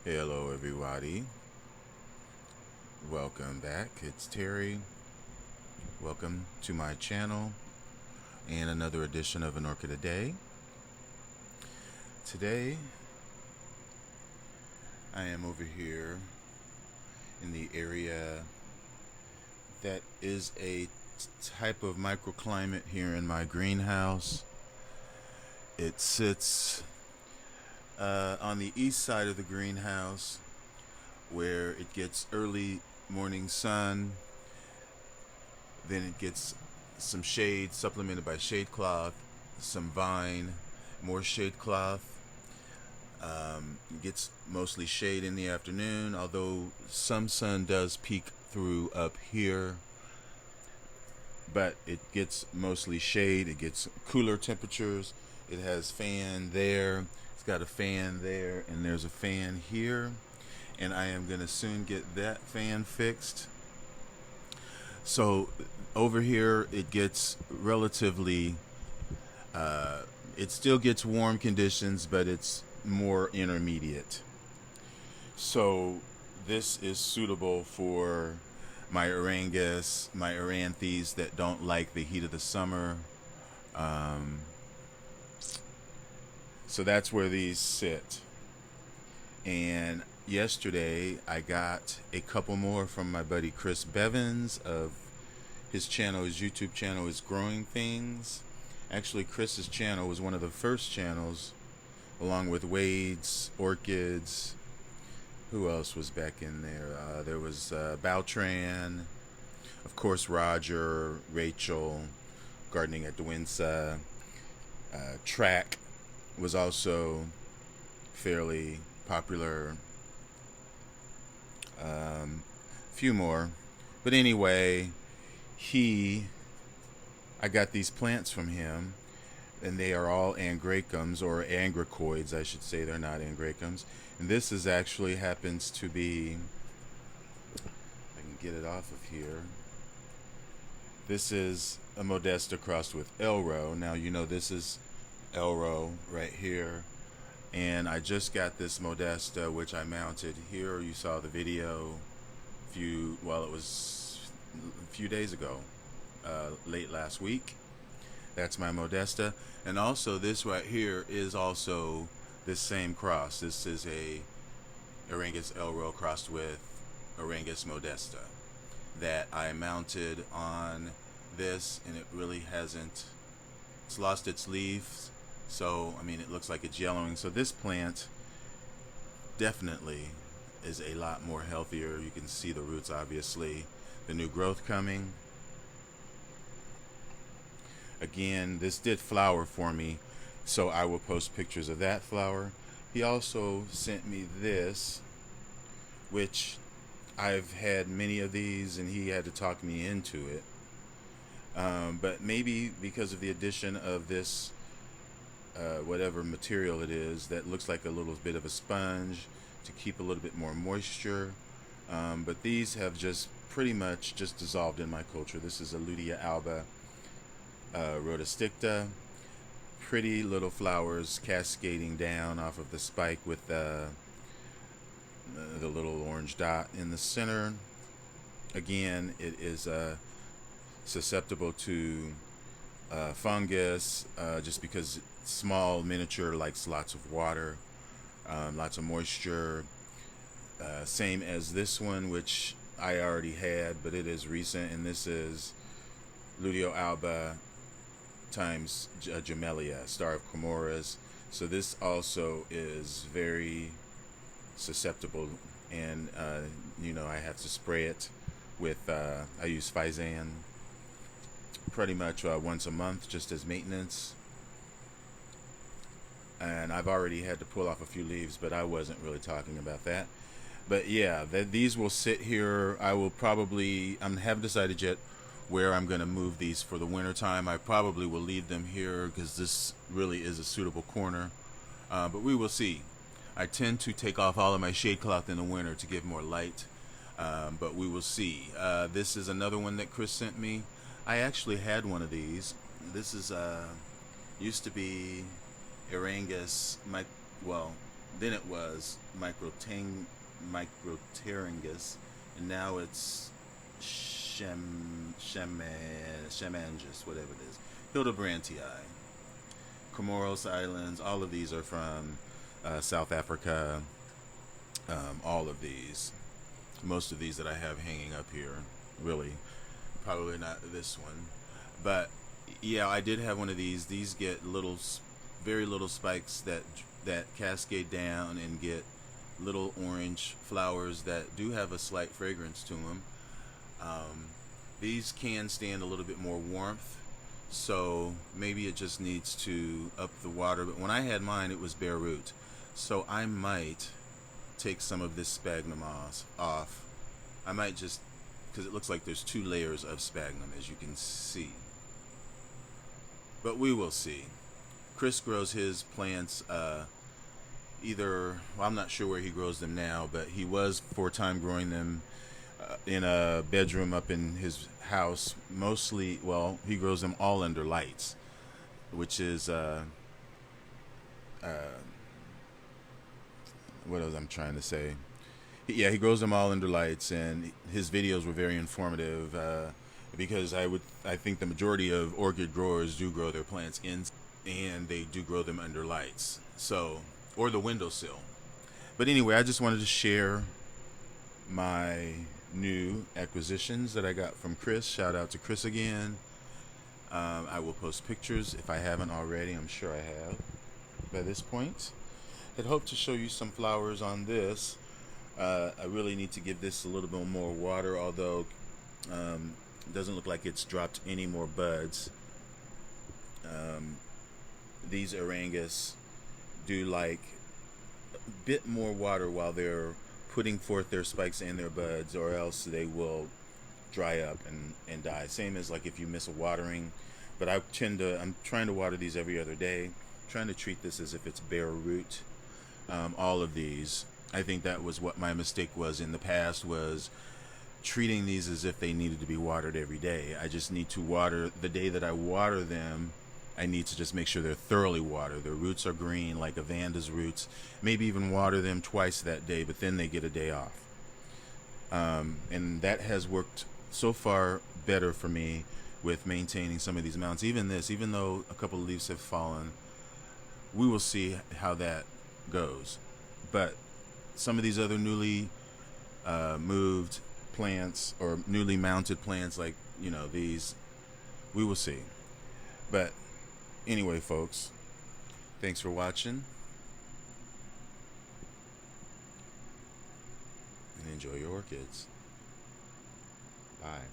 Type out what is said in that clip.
Hello, everybody. Welcome back. It's Terry. Welcome to my channel and another edition of An Orchid a Day. Today, I am over here in the area that is a type of microclimate here in my greenhouse. It sits on the east side of the greenhouse where it gets early morning sun, then it gets some shade supplemented by shade cloth, some vine, more shade cloth. It gets mostly shade in the afternoon, although some sun does peek through up here, but it gets mostly shade. It gets cooler temperatures. It has fan there, it's got a fan there, and there's a fan here, and I am going to soon get that fan fixed. So over here it gets relatively it still gets warm conditions, but it's more intermediate. So this is suitable for my Orangus, my Oranthes that don't like the heat of the summer. So that's where these sit. And yesterday I got a couple more from my buddy Chris Bevins of his channel. His YouTube channel is Growing Things. Actually, Chris's channel was one of the first channels, along with Wade's Orchids. Who else was back in there? There was Baltran, of course Roger, Rachel, Gardening at Dewinsa. Track was also fairly popular. Few more, but anyway, I got these plants from him, and they are all Angrecums, or Angrecoids, I should say. They're not Angrecums. And this is actually happens to be, if I can get it off of here, this is a Modesta crossed with Elro. Now, you know, this is Elro right here, and I just got this Modesta, which I mounted here. You saw the video it was a few days ago, late last week. That's my Modesta. And also this right here is also this same cross. This is a Orangus Elro crossed with Orangus Modesta that I mounted on this, and it really hasn't, it's lost its leaves. So, I mean, it looks like it's yellowing. So this plant definitely is a lot more healthier. You can see the roots, obviously, the new growth coming. Again, this did flower for me, so I will post pictures of that flower. He also sent me this, which I've had many of these, and he had to talk me into it. But maybe because of the addition of this whatever material it is that looks like a little bit of a sponge to keep a little bit more moisture, but these have just pretty much just dissolved in my culture. This is a Lutea alba rotosticta. Pretty little flowers cascading down off of the spike with the little orange dot in the center. Again, it is susceptible to fungus, just because it's small, miniature, likes lots of water, lots of moisture. Same as this one, which I already had, but it is recent, and this is Lutea alba times Jamelia, Star of Comoras. So this also is very susceptible, and you know, I have to spray it with I use Fizan pretty much once a month, just as maintenance. And I've already had to pull off a few leaves, but I wasn't really talking about that. But yeah, these will sit here. I haven't decided yet where I'm going to move these for the winter time. I probably will leave them here because this really is a suitable corner, but we will see. I tend to take off all of my shade cloth in the winter to give more light, but we will see. This is another one that Chris sent me. I actually had one of these. This is used to be Orangus, Then it was Micropterangus, and now it's Shamangus, whatever it is. Hildebrantii. Comoros Islands, all of these are from South Africa. All of these, most of these that I have hanging up here, really, probably not this one, but yeah, I did have one of these. These get little, very little spikes that cascade down and get little orange flowers that do have a slight fragrance to them. These can stand a little bit more warmth, so maybe it just needs to up the water. But when I had mine, it was bare root, so I might take some of this sphagnum off. I might just, because it looks like there's 2 layers of sphagnum, as you can see. But we will see. Chris grows his plants either, well, I'm not sure where he grows them now, but he was for a time growing them in a bedroom up in his house. Mostly, well, he grows them all under lights, which is what else I'm trying to say. Yeah, he grows them all under lights, and his videos were very informative because I think the majority of orchid growers do grow their plants in, and they do grow them under lights, so, or the windowsill. But anyway, I just wanted to share my new acquisitions that I got from Chris. Shout out to Chris again. I will post pictures if I haven't already. I'm sure I have by this point. I'd hope to show you some flowers on this. I really need to give this a little bit more water, although it doesn't look like it's dropped any more buds. These Arangus do like a bit more water while they're putting forth their spikes and their buds, or else they will dry up and die. Same as like if you miss a watering. But I'm trying to water these every other day. I'm trying to treat this as if it's bare root. All of these, I think that was what my mistake was in the past, was treating these as if they needed to be watered every day. I just need to water the day that I water them. I need to just make sure they're thoroughly watered. Their roots are green, like Avanda's roots. Maybe even water them twice that day, but then they get a day off. And that has worked so far better for me with maintaining some of these mounts. Even this, even though a couple of leaves have fallen, we will see how that goes. But some of these other newly moved plants, or newly mounted plants, like, you know, these, we will see. But anyway, folks, thanks for watching, and enjoy your orchids. Bye.